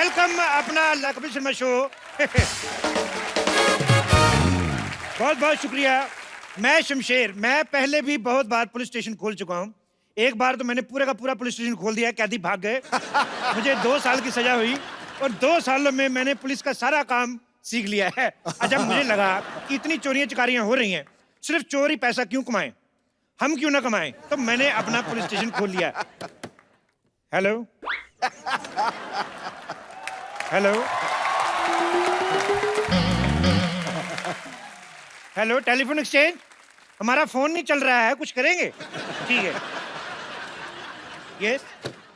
Welcome अपना Kapil Sharma show. बहुत बहुत शुक्रिया। मैं शमशेर, मैं पहले भी बहुत बार पुलिस स्टेशन खोल चुका हूँ। एक बार तो मैंने पूरा का पूरा पुलिस स्टेशन खोल दिया, कैदी भाग गए। मुझे 2 साल की सजा हुई और 2 सालों में मैंने पुलिस का सारा काम सीख लिया है। अच्छा, मुझे लगा कि इतनी चोरियां चकारियां हो रही हैं, सिर्फ चोर ही पैसा क्यों कमाएं, हम क्यों ना कमाएं, तो मैंने अपना पुलिस स्टेशन खोल लिया। Hello hello hello, telephone exchange, हमारा फोन नहीं चल रहा है, कुछ करेंगे? ठीक है। यस।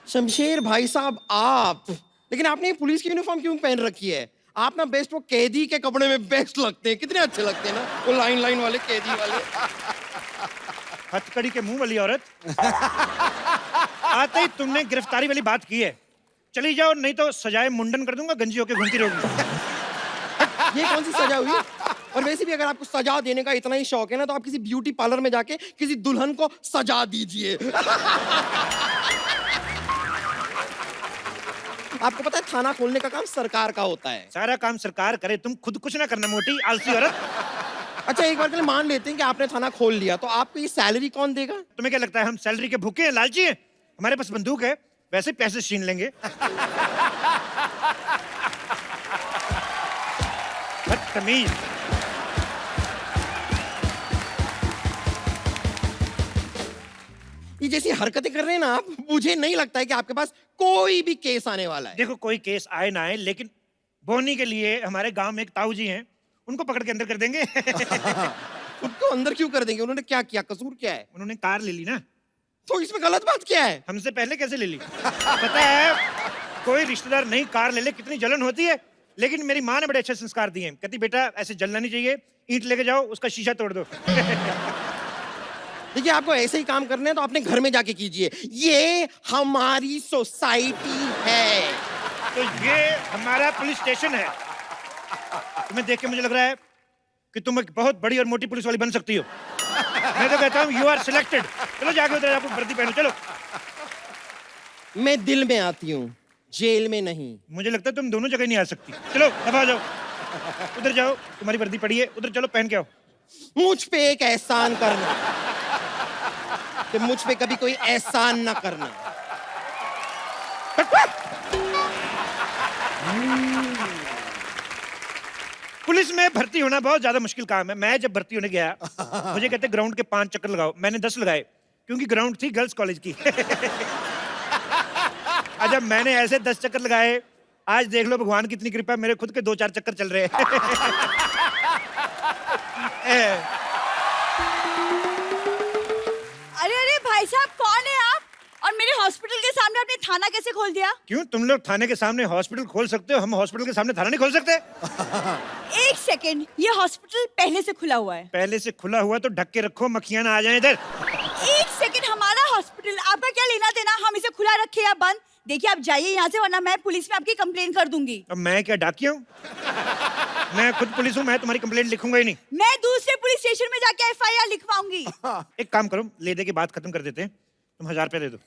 शमशेर भाई साहब, आप लेकिन आपने ये पुलिस की यूनिफॉर्म क्यों पहन रखी है? आप ना बेस्ट वो कैदी के कपड़े में बेस्ट लगते हैं, कितने अच्छे लगते हैं ना, वो लाइन लाइन वाले कैदी वाले। हथकड़ी के मुंह वाली औरत। आते ही तुमने गिरफ्तारी वाली बात की है, चली जाओ, नहीं तो सजाए मुंडन कर दूंगा, गंजी होके घूमती रहोगी। ये कौन सी सजा हुई? और वैसे भी अगर आपको सजा देने का इतना ही शौक है ना, तो आप किसी ब्यूटी पार्लर में जाके किसी दुल्हन को सजा दीजिए। आपको पता है थाना खोलने का काम सरकार का होता है। सारा काम सरकार करे, तुम खुद कुछ ना करना, मोटी आलसी औरत। अच्छा, एक बार के लिए मान लेते हैं कि आपने थाना खोल लिया, तो आपको ये सैलरी कौन देगा? तुम्हें क्या लगता है हम सैलरी के भूखे हैं, लालची हैं? हमारे पास बंदूक है, वैसे पैसे छीन लेंगे। बदतमीज। ये जैसी हरकतें कर रहे हैं ना आप, मुझे नहीं लगता है कि आपके पास कोई भी केस आने वाला है। देखो, कोई केस आए ना आए, लेकिन बोनी के लिए हमारे गांव में एक ताऊ जी हैं, उनको पकड़ के अंदर कर देंगे। उनको अंदर क्यों कर देंगे? उन्होंने क्या किया? कसूर क्या है? उन्होंने कार ले ली ना। तो इसमें गलत बात क्या है? हमसे पहले कैसे ले ली? पता है, कोई रिश्तेदार नहीं कार ले ले, कितनी जलन होती है। लेकिन मेरी माँ ने बड़े अच्छे संस्कार दिए हैं, कहती बेटा ऐसे जलना नहीं चाहिए, ईंट लेके जाओ, उसका शीशा तोड़ दो। देखिए, आपको ऐसे ही काम करने हैं तो अपने घर में जाके कीजिए। ये हमारी सोसाइटी है। तो ये हमारा पुलिस स्टेशन है। तुम्हें देख के मुझे लग रहा है कि तुम एक बहुत बड़ी और मोटी पुलिस वाली बन सकती हो। मैं तो कहता हूँ यू आर सिलेक्टेड। चलो जाके उधर आपको वर्दी पहनो, चलो। मैं दिल में आती हूँ, जेल में नहीं। मुझे लगता है तुम दोनों जगह नहीं आ सकती। चलो दफा जाओ, उधर जाओ, तुम्हारी वर्दी पड़ी है, उधर चलो पहन के आओ। मुझ पे एक एहसान करना कि मुझ पे कभी कोई एहसान ना करना। पुलिस में भर्ती होना बहुत ज्यादा मुश्किल काम है। मैं जब भर्ती होने गया, मुझे कहते ग्राउंड के 5 चक्कर लगाओ, मैंने 10 लगाए, क्योंकि ग्राउंड थी गर्ल्स कॉलेज की। जब मैंने ऐसे 10 चक्कर लगाए, आज देख लो भगवान की इतनी कृपा, मेरे खुद के 2-4 चक्कर चल रहे हैं। अरे अरे भाई साहब, कौन है आप? और मेरे हॉस्पिटल के सामने आपने थाना कैसे खोल दिया? क्यों, तुम लोग थाने के सामने हॉस्पिटल खोल सकते हो, हम हॉस्पिटल के सामने थाना नहीं खोल सकते? एक सेकंड, ये हॉस्पिटल पहले से खुला हुआ है। पहले से खुला हुआ तो ढक के रखो, मक्खियां ना आ जाएं इधर। एक सेकंड, हमारा हॉस्पिटल, आपका क्या लेना देना हम इसे खुला रखे या बंद? देखिए, आप जाइए यहाँ से, वरना मैं पुलिस में आपकी कंप्लेन कर दूंगी। अब मैं क्या डाकिया हूँ? मैं खुद पुलिस हूँ, मैं तुम्हारी कंप्लेंट लिखूंगा ही नहीं। मैं दूसरे पुलिस स्टेशन में जाके FIR लिखवाऊंगी। एक काम करो, ले दे के बात खत्म कर देते हैं, तुम 1000 रुपया दे दो।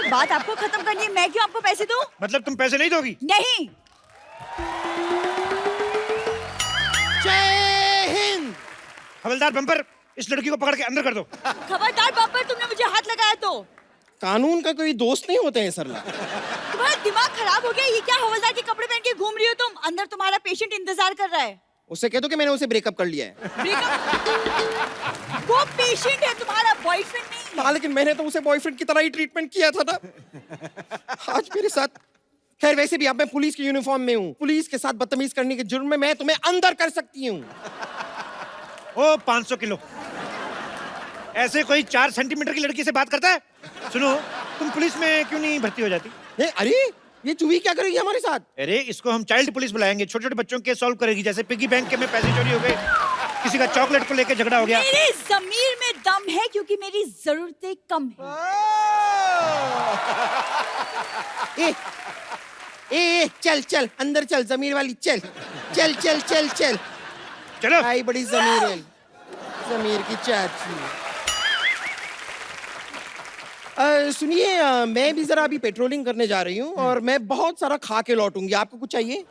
ये बात आपको खत्म करनी है, मैं क्यों आपको पैसे दूं? मतलब तुम पैसे नहीं दोगी? नहीं। जय हिंद। हवलदार बम्पर, इस लड़की को पकड़ के अंदर कर दो। खबरदार बम्पर, तुमने मुझे हाथ लगाया तो। कानून का कोई दोस्त नहीं होते हैं सरला। तुम्हारा दिमाग खराब हो गया? ये क्या हवलदार के कपड़े पहन के घूम रही हो तुम? अंदर तुम्हारा पेशेंट इंतजार कर रहा है। उससे कह दो कि मैंने उसे ब्रेकअप कर लिया है। ब्रेकअप? वो पेशेंट है, तुम्हारा बॉयफ्रेंड नहीं। हाँ, लेकिन मैंने तो उसे बॉयफ्रेंड की तरह ही ट्रीटमेंट किया था ना। आज मेरे साथ। खैर, वैसे भी अब मैं पुलिस की यूनिफॉर्म में हूँ, पुलिस के साथ बदतमीज करने के जुर्म में मैं तुम्हें अंदर कर सकती हूँ। ओ 500 किलो, ऐसे कोई 4 सेंटीमीटर की लड़की से बात करता है? सुनो, तुम पुलिस में क्यों नहीं भर्ती हो जाती? अरे, ये चूही क्या करेगी हमारे साथ? अरे, इसको हम चाइल्ड पुलिस बुलाएंगे, छोटे छोटे बच्चों के सॉल्व करेगी, जैसे पिगी बैंक के में पैसे चोरी हो गए, किसी का चॉकलेट को लेके झगड़ा हो गया। मेरे ज़मीर में दम है, क्योंकि मेरी जरूरतें कम हैं। ए, चल चल अंदर चल, जमीर वाली, चल चल चल चल चल। चलो। आई बड़ी जमीर है, जमीर की चाची। सुनिए, मैं भी जरा अभी पेट्रोलिंग करने जा रही हूँ और मैं बहुत सारा खा के लौटूंगी। आपको कुछ चाहिए?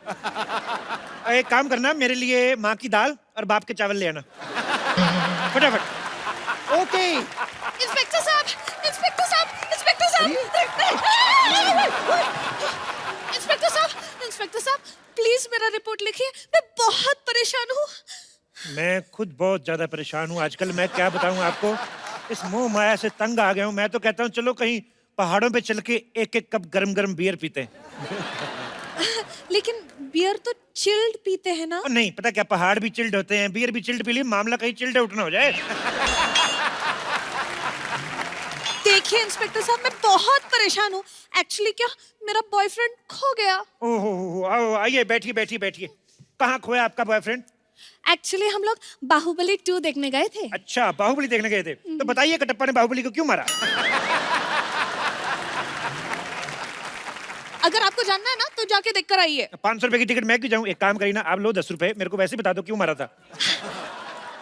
एक काम करना, मेरे लिए माँ की दाल और बाप के चावल ले आना फटाफट। ओके। इंस्पेक्टर साहब, इंस्पेक्टर साहब, इंस्पेक्टर साहब, इंस्पेक्टर साहब, इंस्पेक्टर साहब, प्लीज मेरा रिपोर्ट लिखिए, मैं बहुत परेशान हूँ। मैं खुद बहुत ज्यादा परेशान हूँ आजकल। मैं क्या बताऊँ आपको, इस मोह माया से तंग आ गया हूँ। मैं तो कहता हूँ चलो कहीं पहाड़ों पे चल के एक एक कप गरम गरम बियर पीते हैं। लेकिन बियर तो चिल्ड पीते हैं ना? और नहीं पता क्या, पहाड़ भी चिल्ड होते हैं, बियर भी चिल्ड पी ली, मामला कहीं चिल्ड आउट ना हो जाए। देखिए इंस्पेक्टर साहब, मैं बहुत परेशान हूँ। एक्चुअली क्या, मेरा बॉयफ्रेंड खो गया। ओहो, आओ आइए, बैठिए बैठिए बैठिए। कहाँ खोया आपका बॉयफ्रेंड? एक्चुअली हम लोग बाहुबली 2 देखने गए थे। अच्छा, बाहुबली देखने गए थे। तो बताइए कटप्पा ने बाहुबली को क्यों मारा? अगर आपको जानना है ना तो जाके देख कर आइए। 500 रुपए की टिकट मैं क्यों जाऊँ? एक काम करिए ना, आप लो 10 रुपए, मेरे को वैसे बता दो क्यों मारा था।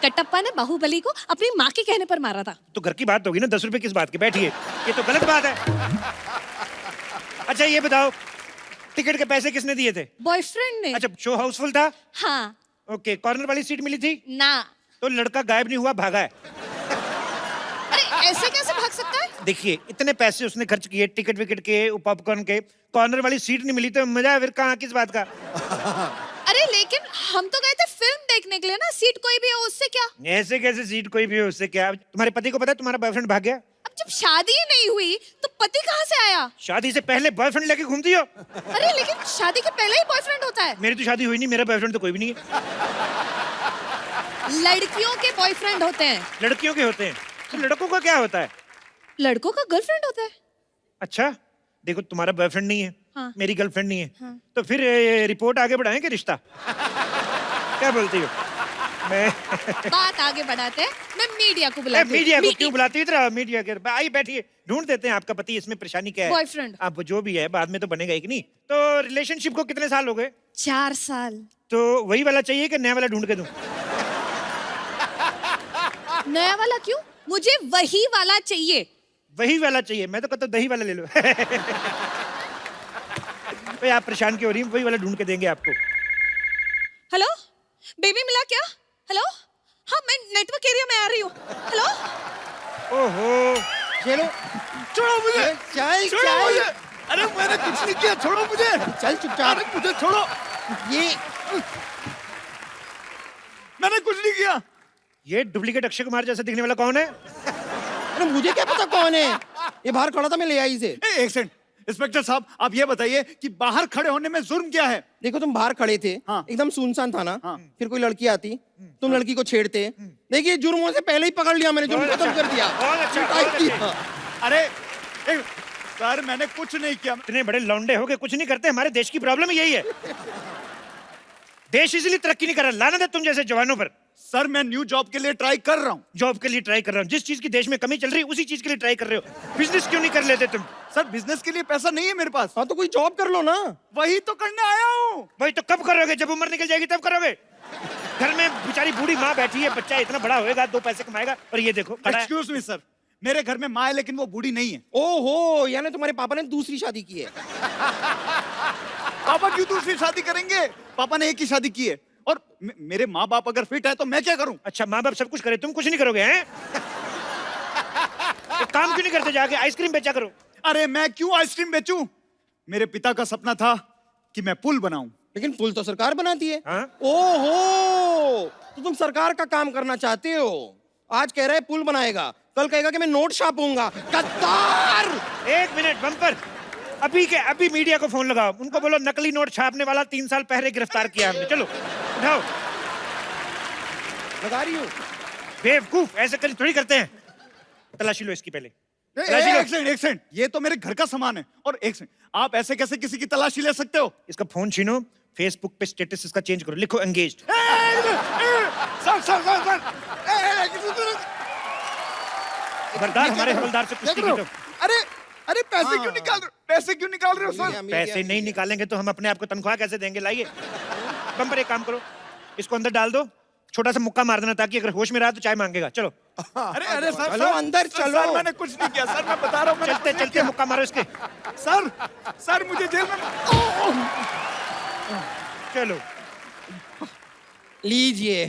कटप्पा ने बाहुबली को अपनी माँ के कहने पर मारा था। तो घर की बात होगी ना, 10 रुपए किस बात की? बैठिए, ये तो गलत बात है। अच्छा ये बताओ, टिकट के पैसे किसने दिए थे? बॉयफ्रेंड ने। अच्छा, शो हाउसफुल था? हाँ। ओके, कॉर्नर वाली सीट मिली थी? ना। तो लड़का गायब नहीं हुआ, भागा है। अरे ऐसे कैसे भाग सकता है? देखिए, इतने पैसे उसने खर्च किए टिकट विकेट के, पॉपकॉर्न के, कॉर्नर वाली सीट नहीं मिली तो मजा फिर कहाँ, किस बात का? अरे लेकिन हम तो गए थे फिल्म देखने के लिए ना, सीट कोई भी हो उससे क्या? ऐसे कैसे सीट कोई भी हो, उससे क्या? तुम्हारे पति को पता है तुम्हारा बॉयफ्रेंड भाग गया? अब जब शादी ही नहीं हुई तो पति कहाँ से आया? शादी से पहले बॉयफ्रेंड लेके घूमती हो? अरे लेकिन शादी के पहले ही बॉयफ्रेंड होता है। मेरी तो शादी हुई नहीं, मेरा बॉयफ्रेंड तो कोई भी नहीं है। लड़कियों के बॉयफ्रेंड होते हैं। लड़कियों के होते हैं, तो लड़कों का क्या होता है? लड़कों का गर्लफ्रेंड होता है। अच्छा, देखो तुम्हारा बॉयफ्रेंड नहीं है, हाँ। मेरी गर्लफ्रेंड नहीं है, हाँ। तो फिर रिपोर्ट आगे बढ़ाएं कि रिश्ता? क्या बोलती हो? मैं बात आगे बढ़ाते हैं, मैं मीडिया को बुलाती हूँ। मीडिया को क्यों बुलाती हो? इधर मीडिया के आइए बैठिए, ढूंढ देते हैं आपका पति, इसमें परेशानी क्या है? बॉयफ्रेंड। आप जो भी है बाद में तो बनेगा एक नहीं। तो रिलेशनशिप को कितने साल हो गए? 4 साल। तो वही वाला चाहिए कि नया वाला ढूंढ के दूं? नया वाला क्यों? मुझे वही वाला चाहिए। वही वाला चाहिए? मैं तो कहता हूं दही वाला ले लो। भाई आप परेशान क्यों हो रही हैं? वही वाला ढूंढ के देंगे आपको। हेलो, बेबी मिला क्या? हेलो, हाँ मैं नेटवर्क एरिया में आ रही हूँ। हेलो। ओहो, चलो, छोड़ो मुझे, चल छोड़ो चल। मुझे। अरे मैंने कुछ नहीं किया, छोड़ो मुझे। चल चुपचाप। अरे मुझे छोड़ो, ये मैंने कुछ नहीं किया। ये डुप्लीकेट अक्षय कुमार जैसा दिखने वाला कौन है? अरे मुझे क्या पता कौन है? ये बाहर खड़ा था, मैं ले आई इसे। एक सेकंड, इंस्पेक्टर साहब आप ये बताइए कि बाहर खड़े होने में जुर्म क्या है? देखो तुम बाहर खड़े थे, हाँ। एकदम सुनसान था ना, हाँ। फिर कोई लड़की आती, तुम लड़की को छेड़ते। देखिए जुर्मों से पहले ही पकड़ लिया मैंने, जुर्म बहुत खत्म अच्छा, कर दिया। बहुत अच्छा, पिटाई बहुत की। अच्छा। अरे सर मैंने कुछ नहीं किया। इतने बड़े लौंडे हो के कुछ नहीं करते? हमारे देश की प्रॉब्लम यही है। देश इसलिए तरक्की नहीं कर रहा, लानत है तुम जैसे जवानों पर। सर मैं न्यू जॉब के लिए ट्राई कर रहा हूँ। जॉब के लिए ट्राई कर रहा हूँ? जिस चीज की देश में कमी चल रही है उसी चीज के लिए ट्राई कर रहे हो। बिजनेस क्यों नहीं कर लेते तुम? सर बिजनेस के लिए पैसा नहीं है मेरे पास। हाँ तो कोई जॉब कर लो ना। वही तो करने आया हूँ। भाई तो कब करोगे? जब उम्र निकल जाएगी तब करोगे? घर में बेचारी बूढ़ी माँ बैठी है, बच्चा इतना बड़ा होएगा, 2 पैसे कमाएगा, और ये देखो खड़ा है। एक्सक्यूज मी सर, मेरे घर में माँ है लेकिन वो बूढ़ी नहीं है। ओहो, यानी तुम्हारे पापा ने दूसरी शादी की है। पापा क्यों दूसरी शादी करेंगे? पापा ने एक ही शादी की है। और मेरे माँ बाप अगर फिट है तो मैं क्या करूं? अच्छा, माँ बाप सब कुछ करे, तुम कुछ नहीं करोगे हैं? एक काम क्यों नहीं करते, जाके आइसक्रीम बेचा करो। अरे मैं क्यों आइसक्रीम बेचूं? मेरे पिता का सपना था कि मैं पुल बनाऊं। लेकिन पुल तो सरकार बनाती है। हाँ? ओहो, तो तुम सरकार का काम करना चाहते हो। आज कह रहा है पुल बनाएगा, कल कहेगा कि मैं नोट छापूंगा। गद्दार! 1 मिनट बम्पर, अभी के अभी मीडिया को फोन लगाओ, उनको बोलो नकली नोट छापने वाला 3 साल पहले गिरफ्तार किया हमने। चलो उठाओ। लगा रही हूँ। बेवकूफ, ऐसे कर थोड़ी करते हैं। तलाशी लो इसकी पहले। एक तलाशी लो। सेकंड, एक सेकंड, ये तो मेरे घर का सामान है। और एक सेकंड, आप ऐसे कैसे किसी की तलाशी ले सकते हो? इसका फोन छीनो, फेसबुक पे स्टेटस इसका चेंज करो, लिखो engaged. Sir sir sir sir, खबरदार हमारे हवलदार से कुश्ती की तो। अरे अरे पैसे क्यों निकाल रहे हो? पैसे क्यों निकाल रहे हो सर? पैसे नहीं निकालेंगे तो हम अपने आप को तनख्वाह कैसे देंगे? लाइए बम्पर, एक काम करो, इसको अंदर डाल दो, छोटा सा मुक्का मार देना ताकि अगर होश में रहा तो चाय मांगेगा। चलो। अरे अरे सर चलो अंदर चलो। सर मैंने कुछ नहीं किया सर, मैं बता रहा हूँ। चलते चलते मुक्का मारो इसके। सर सर मुझे जेल में चलो लीजिए,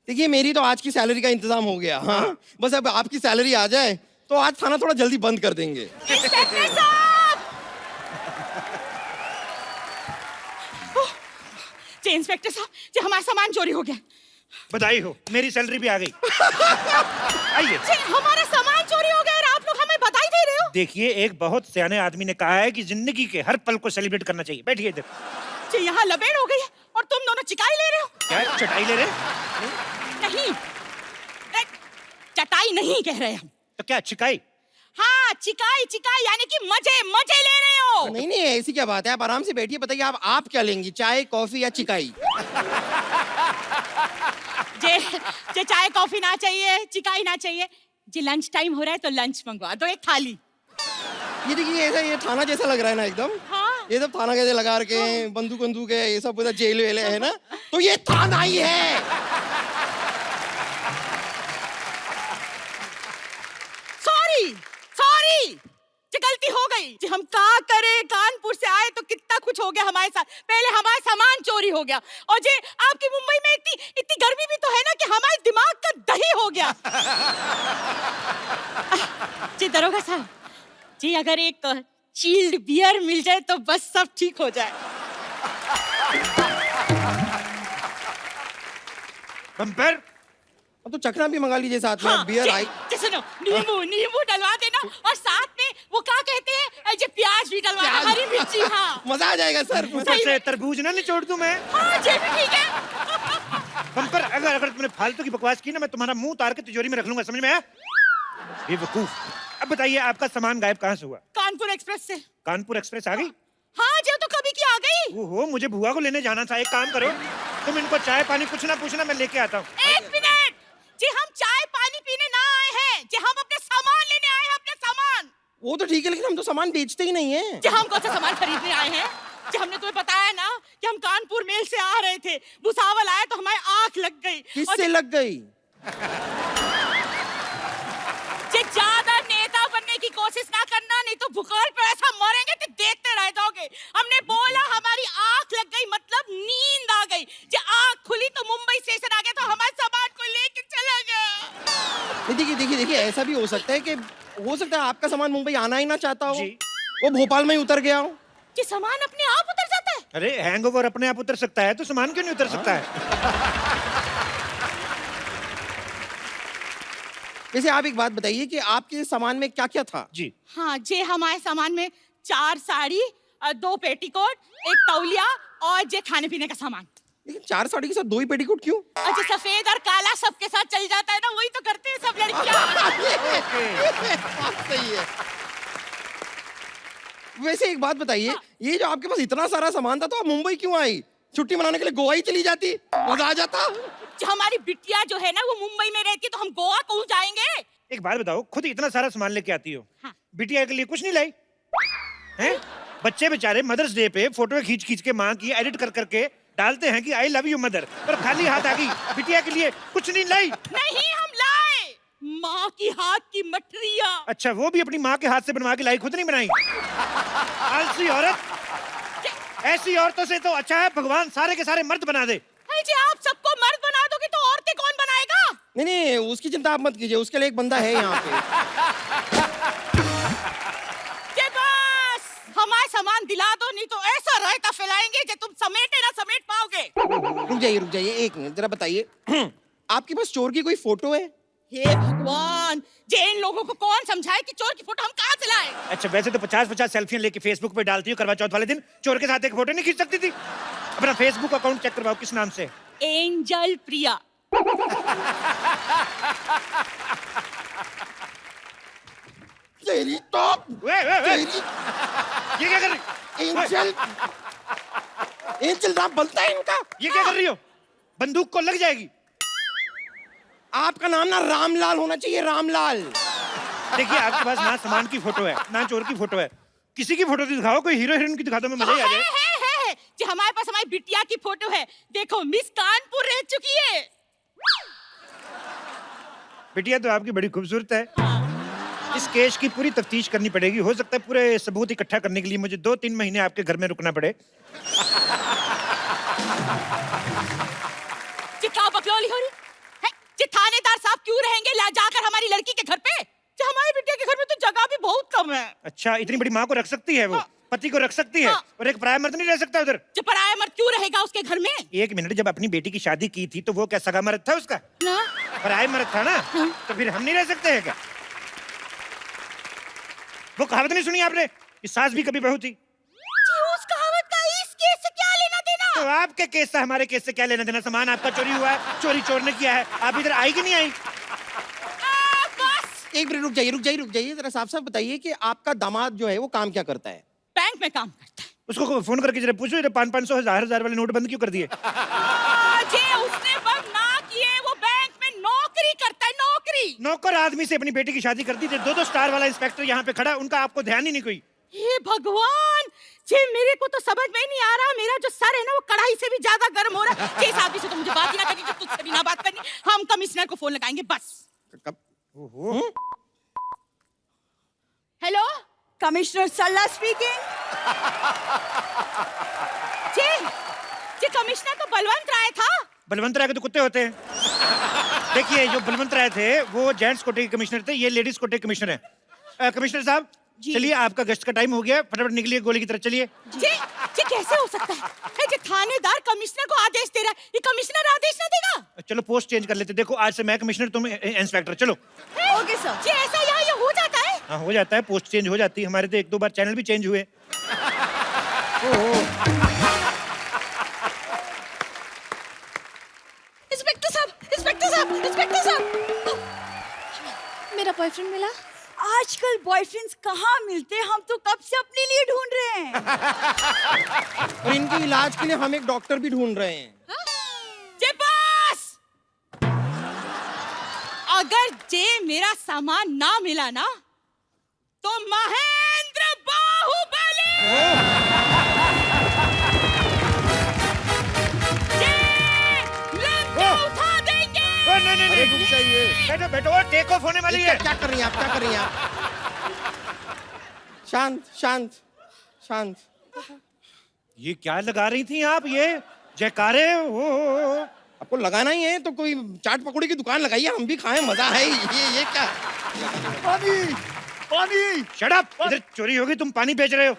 देखिए मेरी तो आज की सैलरी का इंतजाम हो गया। हाँ, बस अब आपकी सैलरी आ जाए तो आज थाना थोड़ा जल्दी बंद कर देंगे। इंस्पेक्टर साहब! जी इंस्पेक्टर साहब, जी हमारा सामान चोरी हो गया। बधाई हो, मेरी सैलरी भी आ गई। आइए। जी हमारा सामान चोरी हो गया और आप लोग हमें बधाई दे रहे हो? देखिए, एक बहुत सियाने आदमी ने कहा है कि जिंदगी के हर पल को सेलिब्रेट करना चाहिए। बैठिए इधर। जी यहाँ लबेड़ हो गई है और तुम दोनों चिकाई ले रहे हो? क्या चटाई ले रहे? नहीं, चटाई नहीं कह रहे हम। तो क्या चिकाई? हाँ, चिकाई चिकाई यानी कि मजे मजे ले रहे हो। नहीं नहीं, ऐसी क्या बात है, आप आराम से बैठिए। बताइए आप क्या लेंगी, चाय कॉफी या चिकाई? जे जे चाय कॉफी ना चाहिए, चिकाई ना चाहिए। जी लंच टाइम हो रहा है तो लंच मंगवा दो, एक थाली। ये देखिए, ऐसा ये थाना जैसा लग रहा है ना एकदम। हाँ। ये सब थाना कैसे लगा रखे हैं, बंदूक बंदूक है, ये सब पूरा जेल वेल है ना, तो ये थाना ही है। सॉरी सॉरी, जी गलती हो गई। जी हम क्या करें, कानपुर से आए तो कितना कुछ हो गया हमारे साथ। पहले हमारा सामान चोरी हो गया और जी आपकी मुंबई में इतनी इतनी गर्मी भी तो है ना कि हमारे दिमाग का दही हो गया। जी दरोगा साहब जी, अगर एक चिल्ड बियर मिल जाए तो बस सब ठीक हो जाए। बम्पर तो चखना भी मंगा लीजिए साथ में। हाँ, बियर आई। जी सुनो, नींबू नींबू डलवा देना और साथ में वो क्या कहते हैं, जी प्याज भी डलवा देना, हरी मिर्ची। हाँ मजा आ जाएगा सर। ऊपर से तरबूज ना निचोड़ दूं मैं। हाँ जी भी ठीक है। बम्पर, अगर तुमने फालतू की बकवास की ना, मैं तुम्हारा मुंह उतार के तिजोरी में रख लूंगा, समझ में आया? बेवकूफ। अब बताइए, आपका सामान गायब कहाँ से हुआ? कानपुर एक्सप्रेस से। कानपुर एक्सप्रेस आ गई? हाँ जी तो कभी की आ गई। ओहो, मुझे बुआ को लेने जाना था। एक काम करो, तुम इनको चाय पानी कुछ ना पूछना, मैं लेके आता हूँ। एक मिनट जी, हम चाय पानी पीने ना आए हैं जी, हम अपने सामान लेने आए हैं, अपने सामान। वो तो ठीक है, लेकिन हम तो सामान बेचते ही नहीं है। जी हम कौन सा सामान खरीदने आए हैं जी? हमने तुम्हें बताया ना कि हम कानपुर मेल से आ रहे थे, भुसावल आए तो हमारी आंख लग गई। किससे लग गई? जी ज्यादा नेता बनने की कोशिश ना करना, नहीं तो भूगोल पे ऐसा मरेंगे तो देखते रह जाओगे। हमने बोला हमारी आंख लग गई मतलब नींद आ गई। जी आंख खुली तो मुंबई स्टेशन आ गया तो हमारे सामान को लेके चला गया। देखिए देखिए देखिए, ऐसा भी हो सकता है कि आपका सामान मुंबई आना ही ना चाहता हो, जी। वो भोपाल में ही उतर गया हो। जी सामान अपने आप उतर जाता है? अरे हैंगओवर अपने आप उतर सकता है तो सामान क्यों नहीं उतर सकता है? वैसे आप एक बात बताइए कि आपके सामान में क्या क्या था? जी। हाँ जी, हमारे सामान में 4 साड़ी, 2 पेटीकोट, 1 तौलिया और जे खाने पीने का सामान। लेकिन 4 साड़ी के साथ 2 ही पेटीकोट क्यों? अच्छा, सफेद और काला सबके साथ चल जाता है ना, वही तो करते हैं सब लड़कियां। सही है। वैसे एक बात बताइए, ये जो आपके पास इतना सारा सामान था तो आप मुंबई क्यों आई? छुट्टी मनाने के लिए गोवा ही चली जाती, मजा आ जाता। जो हमारी बिटिया जो है ना वो मुंबई में रहती है तो हम गोवा क्यों जाएंगे? एक बात बताओ, खुद इतना सारा सामान लेके आती हो, हाँ। बिटिया के लिए कुछ नहीं लाई? हैं? बच्चे बेचारे मदर्स डे पे फोटो खींच खींच के माँ की एडिट कर करके डालते हैं कि आई लव यू मदर, और खाली हाथ आ गई, बिटिया के लिए कुछ नहीं लाई? नहीं हम लाए, माँ की हाथ की मठरिया। अच्छा, वो भी अपनी माँ के हाथ से बनवा के लाई, खुद नहीं बनाई? आलसी औरत। ऐसी औरतों से तो अच्छा है भगवान सारे के सारे मर्द बना दे। अरे जी आप सबको मर्द बना दोगे तो औरतें कौन बनाएगा? नहीं नहीं, उसकी चिंता आप मत कीजिए, उसके लिए एक बंदा है यहाँ पे। जे बस हमारा सामान दिला दो, नहीं तो ऐसा रायता फैलाएंगे जो तुम समेटे ना समेट पाओगे। रुक जाइए एक मिनट, जरा बताइए आपके पास चोर की कोई फोटो है? हे भगवान, जे इन लोगों को कौन समझाए कि चोर की फोटो हम कहाँ से लाए? अच्छा, वैसे तो 50-50 सेल्फियां लेके फेसबुक पे डालती हो, करवा चौथ वाले दिन चोर के साथ एक फोटो नहीं खींच सकती थी? अपना फेसबुक अकाउंट चेक करवाओ, किस नाम से? एंजल प्रिया। तेरी तो तेरी ये क्या कर रही? एंजल एंजल नाम बनता है इनका। ये क्या कर रही हो? बंदूक को लग जाएगी। आपका नाम ना रामलाल होना चाहिए, रामलाल। देखिए, आपके पास ना सामान की फोटो है ना चोर की फोटो है, किसी की फोटो दिखाओ, कोई हीरो हीरोइन की दिखा दो, मैं मजा ही आ जाए। है। जी हमारे पास हमारी बिटिया की फोटो है, देखो मिस कानपुर रह चुकी है। बिटिया तो आपकी बड़ी खूबसूरत है। इस केस की पूरी तफ्तीश करनी पड़ेगी। हो सकता है पूरे सबूत इकट्ठा करने के लिए मुझे 2-3 महीने आपके घर में रुकना पड़े। जी क्या बकलौली हो रही है? जी थानेदार साहब क्यों रहेंगे ला जाकर हमारी लड़की के घर पे? जी हमारी बिटिया के घर में तो जगह भी बहुत कम है। अच्छा, इतनी बड़ी माँ को रख सकती है वो? पति को रख सकती है? और एक पराया मर्द नहीं रह सकता उधर? जी पराया मर्द क्यों रहेगा उसके घर में? एक मिनट, जब अपनी बेटी की शादी की थी तो वो क्या सगा मर्द था उसका? ना पराया मर्द था ना? तो फिर हम नहीं रह सकते हैं क्या? वो कहावत नहीं सुनी आपने कि सास भी कभी बहू थी? जी उस कहावत का इस केस से क्या लेना देना? तो आपके केस से हमारे केस से क्या लेना देना? सामान आपका चोरी हुआ है, चोरी चोर ने किया है। आप इधर आई कि नहीं आई? बस एक मिनट रुक जाइए जरा साफ साफ बताइए कि आपका दामाद जो है वो काम क्या करता है? बैंक में काम करता है। उसको फोन करके जरा पूछो, ये 500 1000 वाले नोट बंद क्यों कर दिए? जी उसने बंद ना किए, वो बैंक में नौकरी करता है, नौकरी। नौकर आदमी से अपनी बेटी की शादी कर दी थी। 2-2 स्टार वाला इंस्पेक्टर यहाँ पे खड़ा, उनका आपको ध्यान ही नहीं कोई। हे भगवान जी, मेरे को तो समझ में नहीं आ रहा, मेरा जो सर है ना वो कढ़ाई से भी ज्यादा गर्म हो रहा है। जी इस आदमी से तो मुझे बात ही ना करनी, तो तुझसे भी ना बात करनी। हम कमिश्नर को फोन लगाएंगे बस। ओहो। हेलो, कमिश्नर सरला स्पीकिंग। जी जी कमिश्नर तो बलवंत राय था। बलवंत राय के तो कुत्ते होते हैं। देखिए, जो बलवंत राय थे वो जेंट्स कोटे के कमिश्नर थे, ये लेडीज कोटे के कमिश्नर हैं। कमिश्नर साहब चलिए, आपका गश्त का टाइम हो गया, फटाफट निकलिए गोली की तरफ चलिए। जी जी कैसे हो सकता है? जी थानेदार कमिश्नर को आदेश दे रहा है, ये कमिश्नर आदेश ना देगा? चलो पोस्ट चेंज कर लेते। देखो आज से मैं कमिश्नर, तुम इंस्पेक्टर। चलो। Okay sir. जी ऐसा यहाँ ये हो जाता है? हाँ हो जाता है, पोस्ट चेंज हो जाती है। हमारे तो 1-2 बार चैनल भी चेंज हुए। इंस्पेक्टर साहब, इंस्पेक्टर साहब, इंस्पेक्टर साहब, मेरा बॉयफ्रेंड मिला? आजकल बॉयफ्रेंड्स कहाँ मिलते हैं? हम तो कब से अपने लिए ढूंढ रहे हैं। और इनके इलाज के लिए हम एक डॉक्टर भी ढूंढ रहे हैं। जे बस अगर जे मेरा सामान ना मिला ना तो महेंद्र बाहुबली जे लंका उठा देंगे। नहीं, रुक जाइए। बैठो बैठो, टेक ऑफ होने वाली है। क्या कर रही हैं आप? क्या कर रही हैं आप? शांत शांत शांत। ये क्या लगा रही थी आप? ये जयकारे हो। आपको लगाना ही है तो कोई चाट पकौड़ी की दुकान लगाइए, हम भी खाएं, मजा है। ये क्या? पानी पानी। Shut up! इधर चोरी होगी, तुम पानी बेच रहे हो।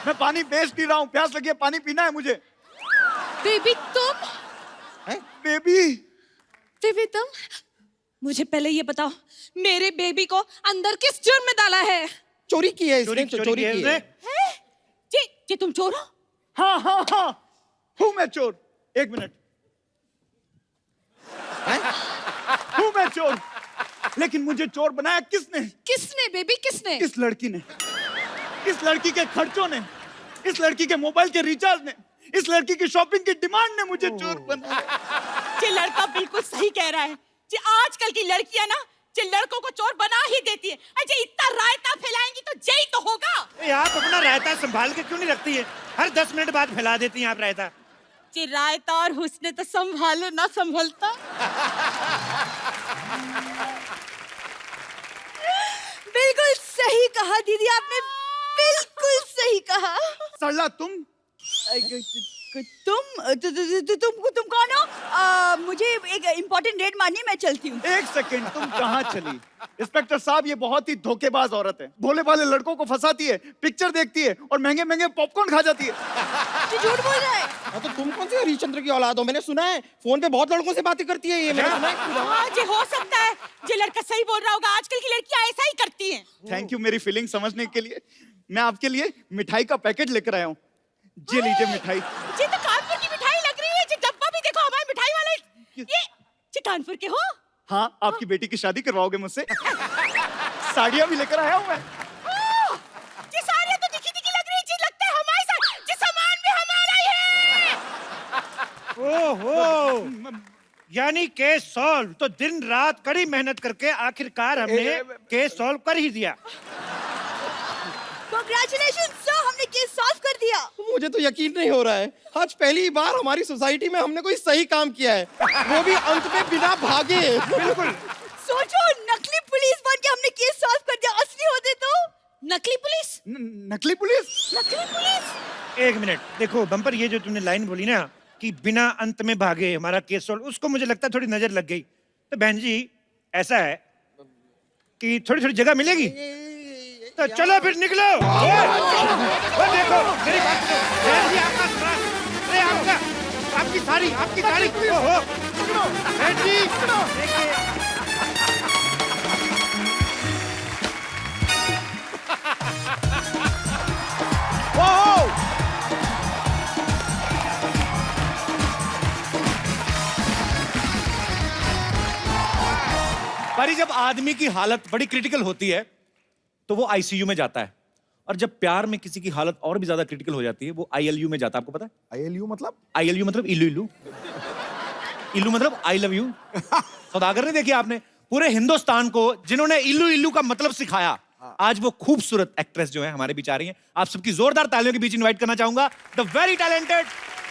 मैं पानी बेच नहीं रहा हूँ, प्यास लगी है, पानी पीना है मुझे। बेबी तुम? बेबी बेबी तुम? मुझे पहले ये बताओ, मेरे बेबी को अंदर किस जुर्म में डाला है? चोरी की है इसने, चोरी चोरी की है की इसने। है। जी जी तुम चोर हो? हाँ हाँ हाँ हूँ मैं चोर। एक मिनट, हूँ मैं चोर, लेकिन मुझे चोर बनाया किसने? किसने बेबी, किसने? इस लड़की ने, इस लड़की के खर्चों ने, इस लड़की के मोबाइल के रिचार्ज ने, इस लड़की की शॉपिंग की डिमांड ने मुझे चोर बनाया। जी लड़का बिल्कुल सही कह रहा है। जी आजकल की लड़कियां ना जी लड़कों को चोर बना ही देती है। अजय इतना रायता फैलाएंगी तो जय तो होगा। ए, आप अपना रायता संभाल के क्यों नहीं रखती है? हर 10 मिनट बाद फैला देती हैं आप रायता। जी रायता और हुस्न तो संभाले ना संभलता। बिल्कुल सही कहा दीदी, आपने बिल्कुल सही कहा। सरला तुम तुम कौन हो? मुझे एक इम्पोर्टेंट रेड मारनी है, मैं चलती हूँ। एक सेकंड, तुम कहाँ चली? इंस्पेक्टर साहब ये बहुत ही धोखेबाज औरत है, भोले भाले लड़कों को फंसाती है, पिक्चर देखती है और महंगे महंगे पॉपकॉर्न खा जाती है। तू झूठ बोल रहा है। हाँ, तो तुम कौन से हरिश्चंद्र की औलाद हो? मैंने सुना है फोन पे बहुत लड़कों से बातें करती है ये। मैंने सुना है। हाँ जी हो सकता है, जी लड़का सही बोल रहा होगा, आजकल की लड़कियां ऐसा ही करती हैं। थैंक यू मेरी फीलिंग समझने के लिए। मैं आपके लिए मिठाई का पैकेट लेकर आया हूँ, ये लीजिए मिठाई। जी तो कानपुर की मिठाई लग रही है। जी डब्बा भी देखो, हमारे मिठाई वाले ये जी कानपुर के हो? हाँ, आपकी बेटी की शादी करवाओगे मुझसे? साड़ियाँ भी लेकर आया हूँ मैं। जी साड़ियाँ तो दिखी दिखी लग रही है। जी लगता है हमारे साथ जी सामान भी हमारा ही है। ओहो, यानी केस सॉल्व। तो दिन रात कड़ी मेहनत करके आखिरकार हमने केस सॉल्व कर ही दिया। Congratulations sir, हमने केस सॉल्व कर दिया। मुझे तो यकीन नहीं हो रहा है, आज पहली बार हमारी सोसाइटी में हमने कोई सही काम किया है, वो भी अंत में बिना भागे। बिल्कुल। सोच जो नकली पुलिस बन के हमने केस सॉल्व कर दिया, असली होते तो नकली पुलिस? नकली पुलिस? नकली पुलिस। एक मिनट, देखो बम्पर, ये जो तुमने लाइन बोली ना कि बिना अंत में भागे हमारा केस सॉल्व, उसको मुझे लगता है थोड़ी नजर लग गई। तो बहन जी ऐसा है कि थोड़ी थोड़ी जगह मिलेगी, तो चलो फिर निकलो। वो देखो मेरी बात सुनो, बहन जी आपका श्राप, अरे आपकी साड़ी ओहो बहन जी देखिए। पर जब आदमी की हालत बड़ी क्रिटिकल होती है तो वो आईसीयू में जाता है, और जब प्यार में किसी की हालत और भी ज्यादा क्रिटिकल हो जाती है वो आईएलयू में जाता है। आपको पता है आईएलयू मतलब? आईएलयू मतलब इल्लू इल्लू, इल्लू मतलब आई लव यू। सौदागर ने देखी आपने, पूरे हिंदुस्तान को जिन्होंने इल्लू इल्लू का मतलब सिखाया, आज वो खूबसूरत एक्ट्रेस जो है हमारे बीच आ रही हैं। आप सबकी जोरदार तालियों के बीच इनवाइट करना चाहूंगा the very talented,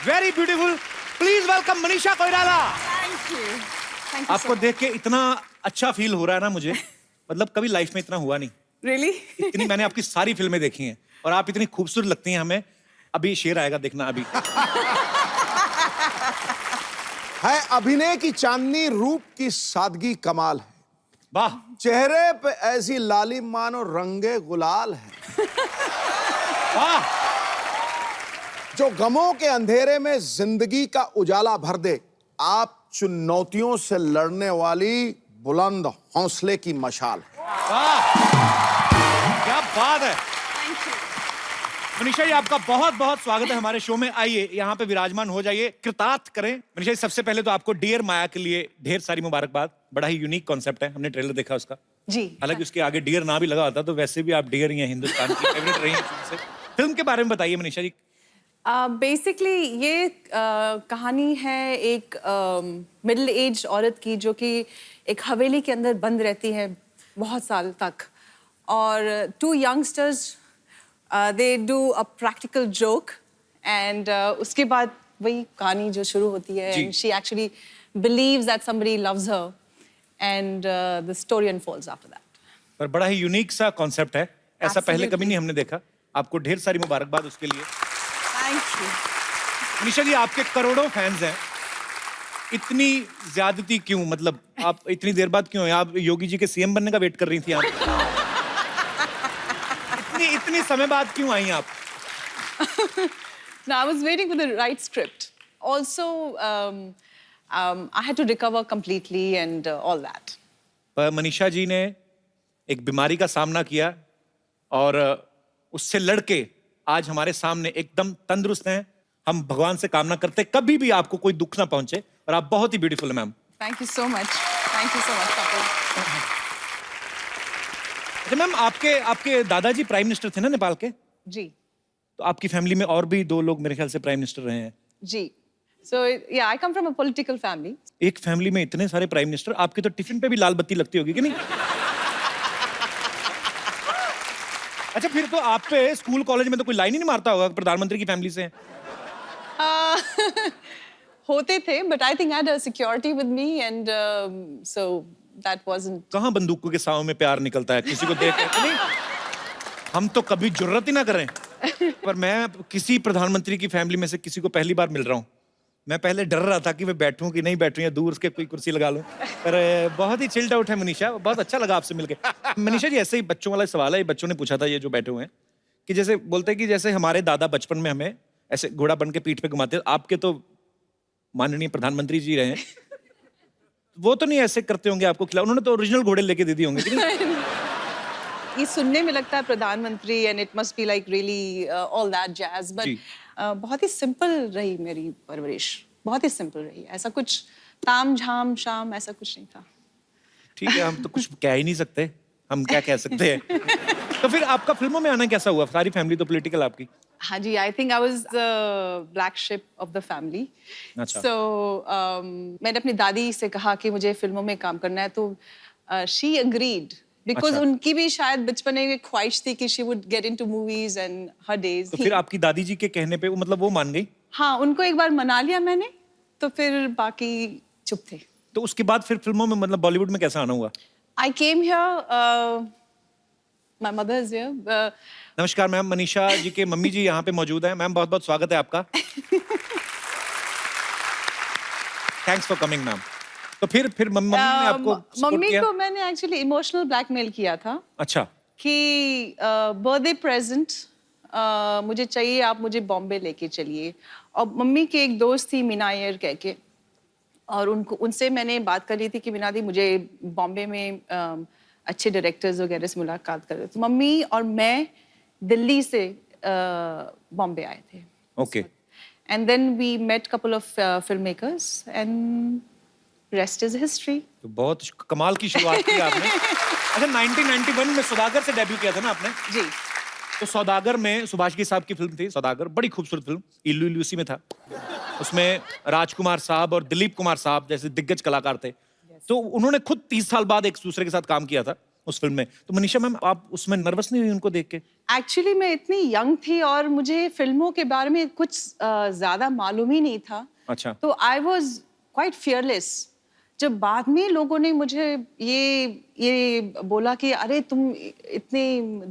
very beautiful, please welcome Manisha Koirala. Thank you. आपको देख के इतना अच्छा फील हो रहा है ना मुझे, मतलब कभी लाइफ में इतना हुआ नहीं। रियली? इतनी मैंने आपकी सारी फिल्में देखी हैं और आप इतनी खूबसूरत लगती हैं हमें। अभी शेर आएगा, देखना अभी। है अभिनय की चांदनी, रूप की सादगी कमाल है, वाह। चेहरे पे ऐसी लालिम मानो रंगे गुलाल है, वाह। जो गमों के अंधेरे में जिंदगी का उजाला भर दे। आप चुनौतियों से लड़ने वाली बुलंद हौसले की मशाल है। वाह, क्या बात है। मनीषा जी आपका बहुत बहुत स्वागत है हमारे शो में। आइए यहाँ पे विराजमान हो जाइए, कृतार्थ करें। मनीषा जी सबसे पहले तो आपको डियर माया के लिए ढेर सारी मुबारकबाद। बड़ा ही यूनिक कॉन्सेप्ट है, हमने ट्रेलर देखा उसका जी। हालांकि उसके आगे डियर ना भी लगा होता तो वैसे भी आप डियर ही हैं, हिंदुस्तान की फेवरेट रही हैं शुरू से। फिल्म के बारे में बताइए मनीषा जी। बेसिकली ये कहानी है एक मिडिल एज औरत की जो कि एक हवेली के अंदर बंद रहती है बहुत साल तक, और two youngsters they do a practical joke and उसके बाद वही कहानी जो शुरू होती है, and she actually believes that somebody loves her and the story unfolds after that. पर बड़ा ही यूनिक सा कॉन्सेप्ट है, ऐसा पहले Absolutely. कभी नहीं हमने देखा। आपको ढेर सारी मुबारकबाद उसके लिए। Thank you. मनीषा जी आपके करोड़ों फैंस हैं, इतनी ज्यादती क्यों? मतलब आप इतनी देर बाद क्यों? आप योगी जी के सीएम बनने का वेट कर रही थी आप? इतनी समय बाद क्यों आई आप? No, I was waiting for the right script. Also, I had to recover completely and all that. पर मनीषा जी ने एक बीमारी का सामना किया और उससे लड़के आज हमारे सामने एकदम तंदुरुस्त हैं। हम भगवान से कामना करते हैं कभी भी आपको कोई दुख ना पहुंचे, और आप बहुत ही ब्यूटीफुल हैं ma'am. Thank you so much. Thank you so much, couple. अच्छा मैम, आपके दादाजी प्राइम मिनिस्टर थे ना नेपाल के? जी. तो आपकी फैमिली में और भी 2 लोग मेरे ख्याल से प्राइम मिनिस्टर रहे हैं। जी. So yeah, I come from a political family. एक फैमिली में इतने सारे प्राइम मिनिस्टर, आपके तो टिफिन पे भी लाल बत्ती लगती होगी कि नहीं? अच्छा फिर तो आप पे स्कूल कॉलेज में तो कोई लाइन ही नहीं मारता होगा प्रधानमंत्री की फैमिली से? होते थे, but I think I had a security with me and so that wasn't. कहाँ बंदूकों के साव में प्यार निकलता है किसी को देख के? नहीं, हम तो कभी जुर्रत ही ना करें। पर मैं किसी प्रधानमंत्री की फैमिली में से किसी को पहली बार मिल रहा हूँ। मैं पहले डर रहा था कि मैं बैठूं कि नहीं बैठूं या दूर उसके कोई कुर्सी लगा लूं, पर बहुत ही चिल्ड आउट है मनीषा, बहुत अच्छा लगा आपसे मिलके। मनीषा जी ऐसे ही बच्चों वाला सवाल है, बच्चों ने पूछा था ये जो बैठे हुए हैं, कि जैसे बोलते हैं कि जैसे हमारे दादा बचपन में हमें ऐसे घोड़ा बन के पीठ पे घुमाते, आपके तो माननीय प्रधानमंत्री जी रहे हैं, वो तो नहीं ऐसे करते होंगे आपको खिला? उन्होंने तो ओरिजिनल घोड़े लेके दे दिए होंगे कि नहीं? ये सुनने में लगता है प्रधानमंत्री and it must be like really all that jazz, but बहुत ही सिंपल रही मेरी परवरिश, बहुत ही सिंपल रही। ऐसा कुछ ताम झाम शाम ऐसा कुछ नहीं था। ठीक है, हम तो कुछ कह ही नहीं सकते, हम क्या कह सकते हैं। तो फिर आपका फिल्मों में आना कैसा हुआ? सारी फैमिली तो पॉलिटिकल आपकी। हाँ जी, I think I was the black sheep of the family. अच्छा। सो मैंने अपनी दादी से कहा कि मुझे फिल्मों में काम करना है, तो शी अग्रीड बिकॉज अच्छा। उनकी भी शायद बचपन में एक ख्वाहिश थी कि she would get into movies and her days. तो फिर आपकी दादी जी के कहने पे मतलब वो मान गई? हाँ, उनको एक बार मना लिया मैंने, तो फिर बाकी चुप थे। तो उसके बाद फिर फिल्मों में मतलब बॉलीवुड में कैसा आना हुआ? I came here. My mother is here. नमस्कार मैम, मनीषा जी के मम्मी जी यहाँ पे मौजूद हैं। मैम बहुत बहुत स्वागत है आपका। Thanks for coming ma'am. तो फिर मम्मी ने आपको support मम्मी किया? को मैंने एक्चुअली इमोशनल ब्लैकमेल किया था अच्छा। कि बर्थडे प्रेजेंट मुझे चाहिए, आप मुझे बॉम्बे लेके चलिए। और मम्मी की एक दोस्त थी मीना अय्यर कह के, और उनसे मैंने बात कर ली थी कि मीना दी मुझे बॉम्बे में अच्छे डायरेक्टर्स वगैरह से मुलाकात कर रहे। तो मम्मी और मैं दिल्ली से बॉम्बे आए थे। Okay. And then we met couple of film makers and rest is history. तो बहुत कमाल की शुरुआत की आपने। अच्छा, 1991 में सौदागर से डेब्यू किया था ना आपने? जी। तो सौदागर में सुभाष घई साहब की फिल्म थी सौदागर, बड़ी खूबसूरत फिल्म, इल्लू इल्लू उसी में था। उसमें राजकुमार साहब और दिलीप कुमार साहब जैसे दिग्गज कलाकार थे। तो उन्होंने खुद 30 साल बाद एक दूसरे के साथ काम किया था उस फिल्म में। तो मनीषा मैम, आप उसमें नर्वस नहीं हुई उनको देख के? एक्चुअली मैं इतनी यंग थी और मुझे फिल्मों के बारे में कुछ ज्यादा मालूम ही नहीं था। अच्छा। तो आई वॉज क्वाइट फियरलेस। जब बाद में लोगों ने मुझे ये बोला कि अरे तुम इतने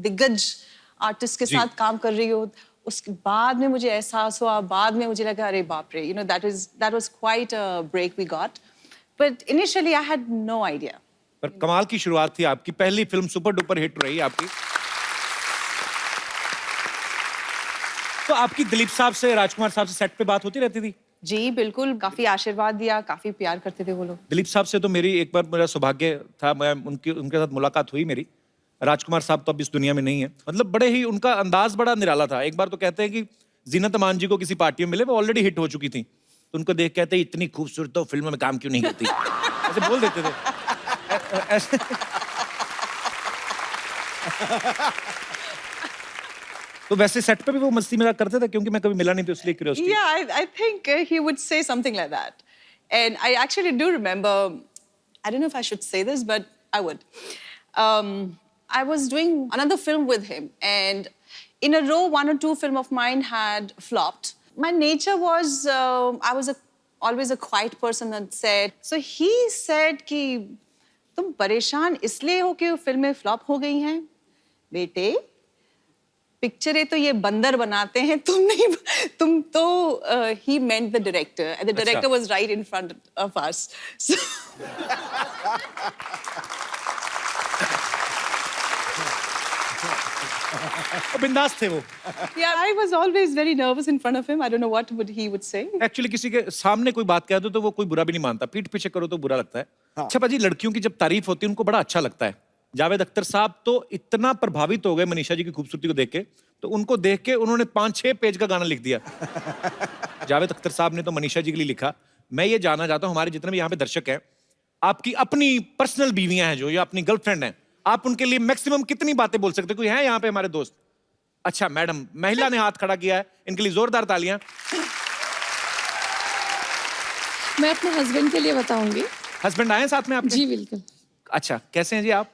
दिग्गज आर्टिस्ट के साथ काम कर रही हो, उसके बाद में मुझे एहसास हुआ, बाद में मुझे लगा अरे बाप रे, that was quite a break we got, but initially I had no idea. पर कमाल की शुरुआत थी आपकी, पहली फिल्म सुपर डुपर हिट रही आपकी। तो आपकी दिलीप साहब से, राजकुमार साहब से सेट पे बात होती रहती थी? जी बिल्कुल, काफी आशीर्वाद दिया, काफी प्यार करते थे वो लोग। दिलीप साहब से तो मेरी एक बार मेरा सौभाग्य था, मैं उनके साथ मुलाकात हुई मेरी। राजकुमार साहब तो अब इस दुनिया में नहीं है। मतलब बड़े ही, उनका अंदाज बड़ा निराला था। एक बार तो कहते हैं कि जीनत अमान जी को किसी पार्टी में मिले, वो ऑलरेडी हिट हो चुकी थी, तो उनको देख कहते हैं इतनी खूबसूरत तो फिल्म में काम क्यों नहीं करती, ऐसे बोल देते थे। ऐसे तो वैसे सेट पे भी वो मस्ती मजाक करते थे? क्योंकि मैं कभी मिला नहीं तो इसलिए curiosity. Yeah, I think he would say something like that. And I actually do remember, I don't know if I should say this, but I would. I was doing another film with him, and in a row, 1 or 2 films of mine had flopped. My nature was, I was always a quiet person on set. So he said कि तुम परेशान इसलिए हो कि फिल्में flop हो गई हैं? बेटे, पिक्चरें तो ये बंदर बनाते हैं, तुम नहीं, तुम तो he meant the director, and the director was right in front of us. So बिंदास थे वो। yeah, I was always very nervous in front of him. I don't know what he would say. Actually किसी के सामने कोई बात कह दो तो वो कोई बुरा भी नहीं मानता, पीठ पीछे करो तो बुरा लगता है। अच्छा पाजी, लड़कियों की जब तारीफ होती है उनको बड़ा अच्छा लगता है। जावेद अख्तर साहब तो इतना प्रभावित हो गए मनीषा जी की खूबसूरती को देख के, तो उनको देख के उन्होंने 5-6 पेज का गाना लिख दिया। जावेद अख्तर साहब ने तो मनीषा जी के लिए लिखा। मैं ये जानना चाहता हूँ, हमारे जितने भी यहाँ पे दर्शक हैं, आपकी अपनी पर्सनल बीवियां हैं जो, या अपनी गर्लफ्रेंड हैं, आप उनके लिए मैक्सिमम कितनी बातें बोल सकते? कोई है यहाँ पे हमारे दोस्त? अच्छा मैडम, महिला ने हाथ खड़ा किया है, इनके लिए जोरदार तालियां। मैं अपने हस्बैंड के लिए बताऊंगी। हस्बैंड आए साथ में आपके? जी बिल्कुल। अच्छा, कैसे हैं जी आप?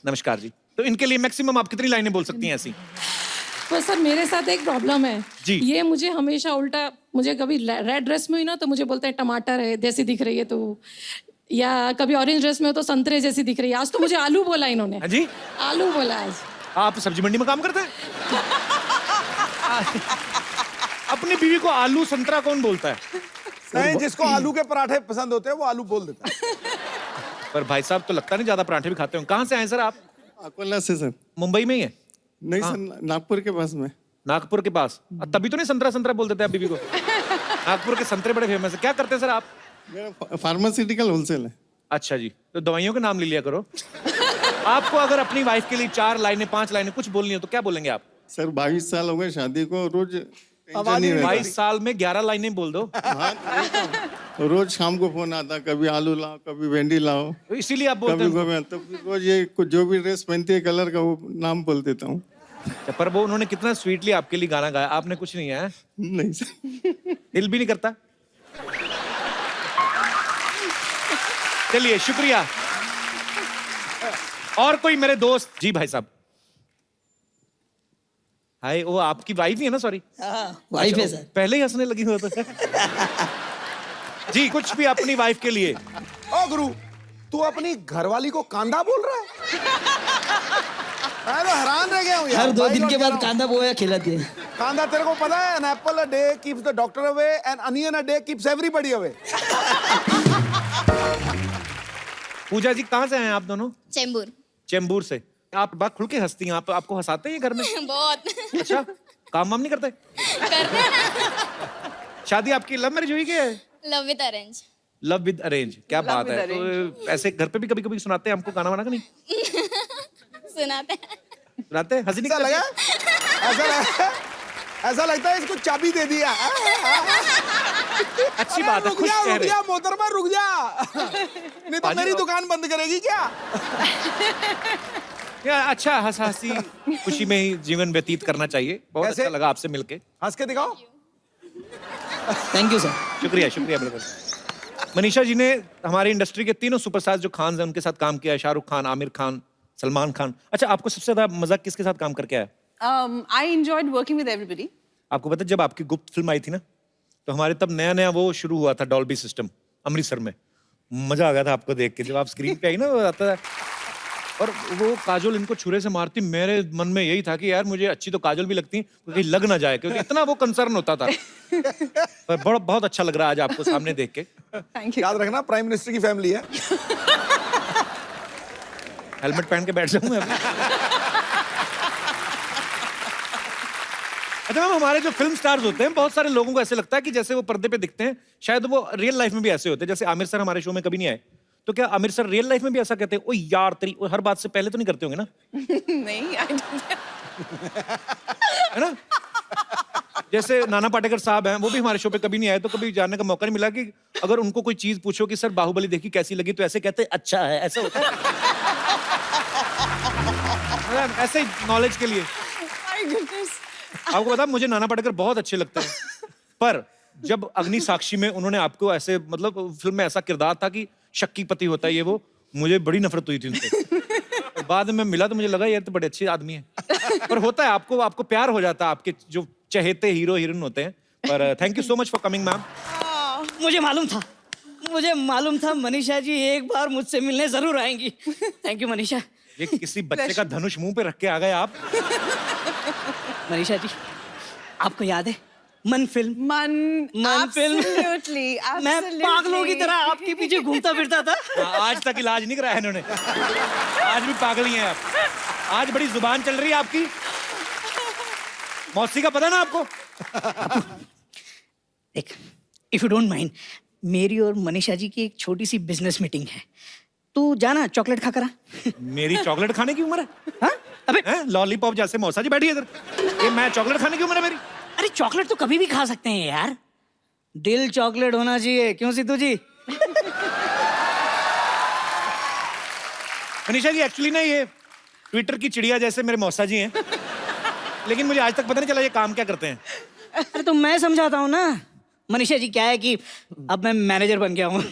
नमस्कार जी। तो इनके लिए मैक्सिमम आप कितनी लाइनें बोल सकती हैं ऐसी? तो सर मेरे साथ एक प्रॉब्लम है जी। ये मुझे हमेशा उल्टा, मुझे कभी रेड ड्रेस में हुई ना तो मुझे बोलते हैं टमाटर है जैसी दिख रही है, तो या कभी ऑरेंज ड्रेस में हो तो संतरे जैसी दिख रही है। आज तो मुझे आलू बोला इन्होंने। हाँ जी, आलू बोला आज। आप सब्जी मंडी में काम करते हैं? अपनी बीवी को आलू संतरा कौन बोलता है? नहीं, जिसको आलू के पराठे पसंद होते हैं वो आलू बोल देता है। पर भाई साहब तो लगता नहीं ज्यादा पराठे भी खाते हो। कहाँ से आए सर आप? अकोला से सर। मुंबई में ही है? नहीं सर, नागपुर के पास में। नागपुर के पास? तभी तो नहीं संतरा संतरा बोल देते आप बीवी को। नागपुर के संतरे बड़े फेमस है। क्या करते हैं सर आप? मेरा फार्मास्यूटिकल होलसेल है। अच्छा जी, तो दवाइयों के नाम ले लिया करो। आपको अगर अपनी वाइफ के लिए 4 लाइनें 5 लाइनें कुछ बोलनी हो तो क्या बोलेंगे आप? सर 22 साल हो गए शादी को, रोज 22 साल में 11 लाइनें बोल दो। रोज शाम को फोन आता, कभी आलू लाओ, कभी भिंडी लाओ, तो इसीलिए आप बोलते कभी हैं। गोभी। तो रोज ये जो भी ड्रेस पहनती है कलर का वो नाम बोल देता हूँ। पर वो उन्होंने कितना स्वीटली आपके लिए गाना गाया, आपने कुछ नहीं है? नहीं सर, दिल भी नहीं करता। चलिए शुक्रिया। और कोई मेरे दोस्त? जी भाई साहब। हाय, वो आपकी वाइफ ही है ना? सॉरी, वाइफ है सर। पहले ही हंसने लगी हो तो। जी, कुछ भी अपनी वाइफ के लिए। ओ गुरु, तू अपनी घरवाली को कांदा बोल रहा है? मैं तो हैरान रह गया हूँ यार। हर 2 भाई दिन लोग के कह रहा बाद हूँ। कांदा पोहा खिलाती है। कांदा तेरे को पता है? An apple a day keeps the doctor away, an onion a day keeps everybody away. Pooja ji कहाँ से हैं आप दोनों? चेंबूर। चेंबूर से। आप बात खुल के हंसती हैं, आप आपको हंसाते हैं घर में? बहुत। अच्छा, काम वाम नहीं करते? करते हैं ना। शादी आपकी लव मैरिज हुई क्या है? Love with arrange. Love with arrange, क्या बात है। तो ऐसे घर पे भी कभी कभी सुनाते हैं हमको गाना वाना का? नहीं सुनाते हैं। सुनाते हैं? हंसी नहीं ऐसा लगा? ऐसा लगता है इसको चाबी दे दिया। अच्छी बात है, रुक खुश जा, रुक चेहरे। जा मोहतरमा, रुक जा। नहीं तो मेरी दुकान बंद करेगी क्या? या अच्छा हंसी खुशी में ही जीवन व्यतीत करना चाहिए। बहुत कैसे? अच्छा लगा आपसे मिलके। हंस के दिखाओ। Thank you sir. शुक्रिया शुक्रिया बिल्कुल। मनीषा जी ने हमारी इंडस्ट्री के तीनों सुपरस्टार्स जो खान हैं उनके साथ काम किया है, शाहरुख खान, आमिर खान, सलमान खान। अच्छा, आपको सबसे ज्यादा मजा किसके साथ काम करके आया? I enjoyed working with everybody. आपको पता है जब आपकी गुप्त फिल्म आई थी ना, तो हमारे तब नया नया वो शुरू हुआ था डॉल्बी सिस्टम अमृतसर में। मजा आ गया था आपको देख के जब आप स्क्रीन पे आई ना, वो आता है और वो काजोल इनको छुरे से मारती। मेरे मन में यही था कि यार मुझे अच्छी तो काजोल भी लगती कहीं लग ना जाए, क्योंकि इतना वो कंसर्न होता था। पर बहुत अच्छा लग रहा है आज आपको सामने देख के। Thank you. याद रखना प्राइम मिनिस्टर की फैमिली है। हेलमेट पहन के बैठ जाऊं मैं अभी। अच्छा मैम, हमारे जो फिल्म स्टार्स होते हैं बहुत सारे लोगों को ऐसे लगता है कि जैसे वो पर्दे पे दिखते हैं शायद वो रियल लाइफ में भी ऐसे होते हैं। जैसे आमिर सर हमारे शो में कभी नहीं आए, तो क्या आमिर सर रियल लाइफ में भी ऐसा कहते हैं? ओ यार तेरी, हर बात से पहले तो नहीं करते होंगे ना? नहीं, I don't. है ना? जैसे नाना पाटेकर साहब हैं, वो भी हमारे शो पे कभी नहीं आए, तो कभी जानने का मौका नहीं मिला कि अगर उनको कोई चीज पूछो कि सर बाहुबली देखी कैसी लगी, तो ऐसे कहते हैं अच्छा है, ऐसा होता है। ऐसे ही नॉलेज के लिए। My goodness. आपको पता मुझे नाना पाटेकर बहुत अच्छे लगते हैं, पर जब अग्नि साक्षी में उन्होंने आपको ऐसे मतलब फिल्म में ऐसा किरदार था कि शक्की पति होता है ये वो, मुझे बड़ी नफरत हुई थी उनसे। और बाद में मिला तो मुझे लगा यार तो बड़े अच्छे आदमी हैं। पर होता है, आपको प्यार हो जाता है आपके जो चहेते हीरो हीरोइन होते हैं। पर thank you so much for coming ma'am. मुझे मालूम था मनीषा जी एक बार मुझसे मिलने जरूर आएंगी। Thank you Manisha. ये किसी बच्चे का धनुष मुंह पे रख के आ गए आप। मनीषा जी, आपको याद है मन film? Man, Man film. absolutely, मैं absolutely. पागलों की तरह आपके पीछे घूमता फिरता था। आज तक इलाज नहीं कराया इन्होंने। आज भी पागल ही हैं आप। आज बड़ी जुबान चल रही है आपकी। मौसी का पता ना आपको? देख, इफ यू डोंट माइंड, मेरी और मनीषा जी की एक छोटी सी बिजनेस मीटिंग है। तू जाना चॉकलेट खा कर आ। मेरी चॉकलेट खाने की उम्र है? हाँ? अबे लॉलीपॉप जैसे मौसा जी बैठी है इधर, ये मैं चॉकलेट खाने की उम्र है मेरी? अरे चॉकलेट तो कभी भी खा सकते हैं यार। दिल चॉकलेट होना चाहिए, क्यों सिद्धू जी? मनीषा जी एक्चुअली ना ये ट्विटर की चिड़िया जैसे मेरे मौसा जी हैं, लेकिन मुझे आज तक पता नहीं चला ये काम क्या करते हैं। अरे तो मैं समझाता हूँ ना। मनीषा जी क्या है कि अब मैं मैनेजर बन गया हूँ।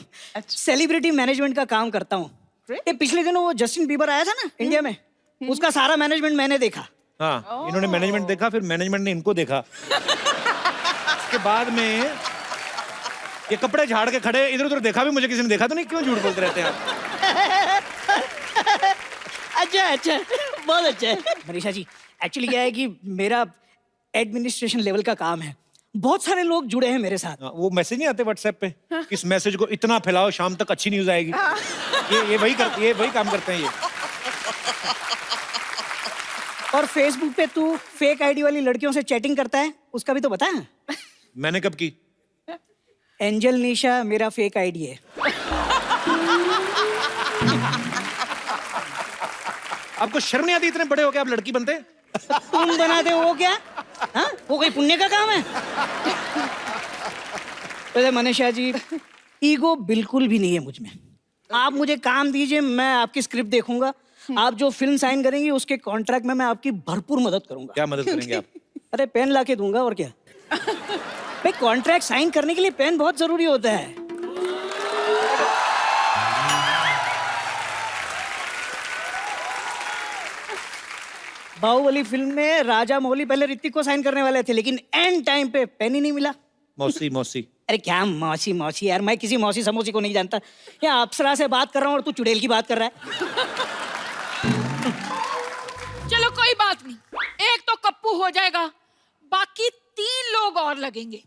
सेलिब्रिटी मैनेजमेंट का काम करता हूँ। ये पिछले दिनों वो जस्टिन बीबर आया था ना इंडिया में, उसका सारा मैनेजमेंट मैंने देखा। हाँ, इन्होंने मैनेजमेंट देखा, फिर मैनेजमेंट ने इनको देखा। उसके बाद में ये कपड़े झाड़ के खड़े, इधर उधर देखा भी मुझे किसी ने देखा तो नहीं। क्यों झूठ बोलते रहते हैं आप? अच्छा, बहुत अच्छा है। मनीषा जी एक्चुअली क्या है कि मेरा एडमिनिस्ट्रेशन लेवल का काम है, बहुत सारे लोग जुड़े हैं मेरे साथ। वो मैसेज नहीं आते व्हाट्सएप पे, इस मैसेज को इतना फैलाओ शाम तक अच्छी न्यूज आएगी। ये वही काम करते हैं ये। और फेसबुक पे तू फेक आईडी वाली लड़कियों से चैटिंग करता है, उसका भी तो बता। मैंने कब की? एंजल निशा मेरा फेक आईडी है। आपको शर्म नहीं आती? इतने बड़े हो के आप लड़की बनते? तुम बनाते हो वो क्या? हाँ? वो कोई पुण्य का काम है? वैसे मनीषा जी ईगो बिल्कुल भी नहीं है मुझ में। आप मुझे काम दीजिए, मैं आपकी स्क्रिप्ट देखूंगा। आप जो फिल्म साइन करेंगी उसके कॉन्ट्रैक्ट में मैं आपकी भरपूर मदद करूंगा। क्या मदद करेंगे आप? अरे पेन ला के दूंगा और क्या। भाई कॉन्ट्रैक्ट साइन करने के लिए पेन बहुत जरूरी होता है। बाहुबली फिल्म में राजा मौली पहले ऋतिक को साइन करने वाले थे, लेकिन एंड टाइम पे पेन ही नहीं मिला। मौसी अरे क्या मौसी मौसी यार, मैं किसी मौसी समोसी को नहीं जानता। यहाँ अप्सरा से बात कर रहा हूँ और तू चुड़ैल की बात कर रहा है। चलो कोई बात नहीं, एक तो कप्पू हो जाएगा, बाकी 3 लोग और लगेंगे।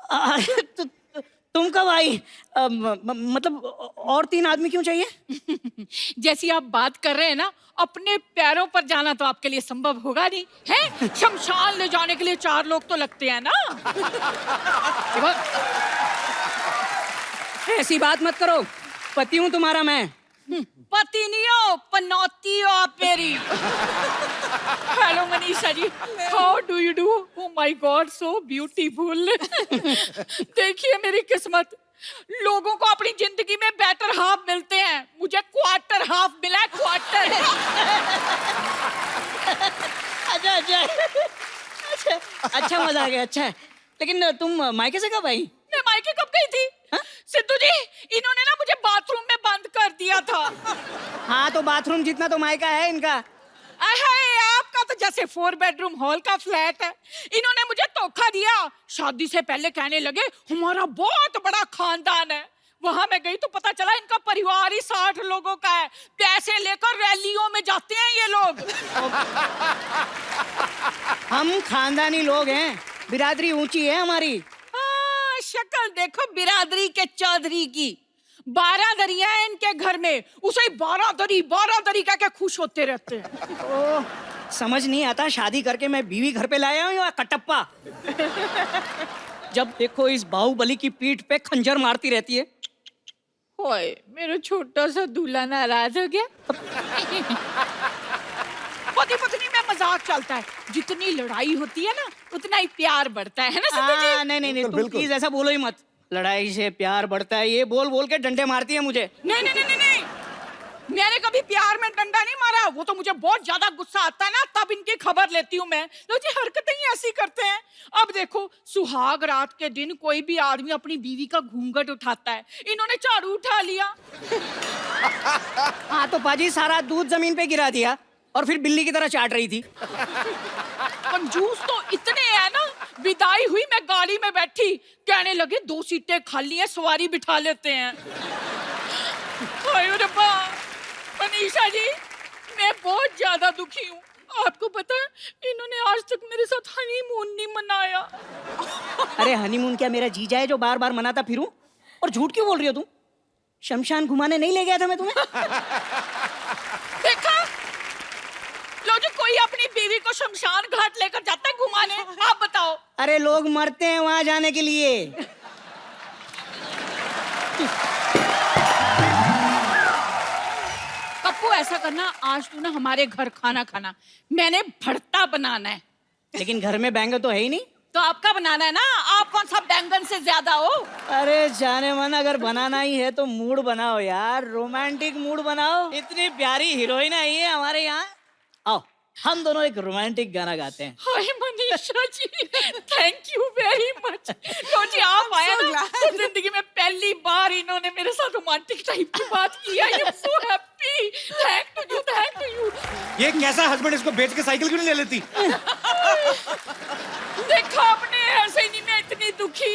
अरे तुम कब आई? मतलब और 3 आदमी क्यों चाहिए? जैसी आप बात कर रहे हैं ना, अपने पैरों पर जाना तो आपके लिए संभव होगा नहीं है। शमशान ले जाने के लिए 4 लोग तो लगते हैं ना। ऐसी बात मत करो, पति हूँ तुम्हारा मैं। पति नहीं हो, पनौती हो आप मेरी। Hello Manisha ji, how do you do? Oh my god, so beautiful. देखिए मेरी किस्मत, लोगों को अपनी जिंदगी में बेटर हाफ मिलते हैं, मुझे क्वार्टर हाफ मिला है, क्वार्टर। अच्छा मजा आ गया। अच्छा है, लेकिन तुम मायके से कब आई? मैं मायके कब गई थी? सिद्धू जी, इन्होंने ना मुझे बाथरूम में बंद कर दिया था। हाँ तो बाथरूम जितना तो मायका है इनका। आपका तो जैसे 4 बेडरूम हॉल का फ्लैट है। इन्होंने मुझे धोखा दिया। शादी से पहले कहने लगे हमारा बहुत बड़ा खानदान है। वहां मैं गई तो पता चला इनका परिवार ही 60 लोगों का है। पैसे लेकर रैलियों में जाते हैं ये लोग। हम खानदानी लोग हैं, बिरादरी ऊंची है हमारी। शक्ल देखो बिरादरी के चौधरी की। 12 दरिया है इनके घर में, उसे 12 दरी कह के खुश होते रहते हैं। ओ, समझ नहीं आता, शादी करके मैं बीवी घर पे लाया हूँ या कटप्पा। जब देखो इस बाहुबली की पीठ पे खंजर मारती रहती है। ओए, मेरा छोटा सा दूल्हा नाराज हो गया। पति पत्नी में मजाक चलता है, जितनी लड़ाई होती है ना उतना ही प्यार बढ़ता है ना सिद्धू जी? नहीं, तुम प्लीज ऐसा बोलो ही मत। लड़ाई से प्यार बढ़ता है, ये बोल बोल के डंडे मारती है मुझे। नहीं, मैंने कभी प्यार में डंडा नहीं मारा। वो तो मुझे बहुत ज्यादा गुस्सा आता है ना, तब इनकी खबर लेती हूँ मैं। लो जी, हरकतें ही ऐसी करते हैं। अब देखो, सुहाग रात के दिन कोई भी आदमी अपनी बीवी का घूंघट उठाता है, इन्होंने झाड़ू उठा लिया। हाँ तो पाजी सारा दूध जमीन पे गिरा दिया और फिर बिल्ली की तरह चाट रही थी। कंजूस तो इतने हैं ना, विदाई हुई मैं गाड़ी में बैठी, कहने लगे 2 सीटें खाली हैं, सवारी बिठा लेते हैं। मनीषा जी, मैं बहुत ज्यादा दुखी हूँ। आपको पता है, इन्होंने आज तक मेरे साथ हनीमून नहीं मनाया। अरे हनीमून क्या मेरा जीजा है जो बार बार मनाता फिरूं? और झूठ क्यों बोल रही हो तुम? शमशान घुमाने नहीं ले गया था मैं तुम्हें? देखा, लो जी, कोई अपनी बीवी को शमशान घाट लेकर जाता है घुमाने? आप बताओ। अरे लोग मरते हैं वहां जाने के लिए। कप्पू, ऐसा करना, आज तू ना हमारे घर खाना खाना, मैंने भरता बनाना है। लेकिन घर में बैंगन तो है ही नहीं। तो आपका बनाना है ना, आप कौन सा बैंगन से ज्यादा हो? अरे जाने मन, अगर बनाना ही है तो मूड बनाओ यार, रोमांटिक मूड बनाओ। इतनी प्यारी हीरोइन आई है हमारे यहाँ। आओ हम दोनों एक रोमांटिक गाना गाते हैं। हाय Manisha ji, thank you very much. लो जी, आप आए ना, तो जिंदगी में पहली बार इन्होंने मेरे साथ रोमांटिक टाइप की बात की है। I am so happy. Thank you. ये कैसा हस्बैंड, इसको बेच के साइकिल क्यों नहीं ले लेती? देखा आपने, ऐसे नहीं मैं इतनी दुखी।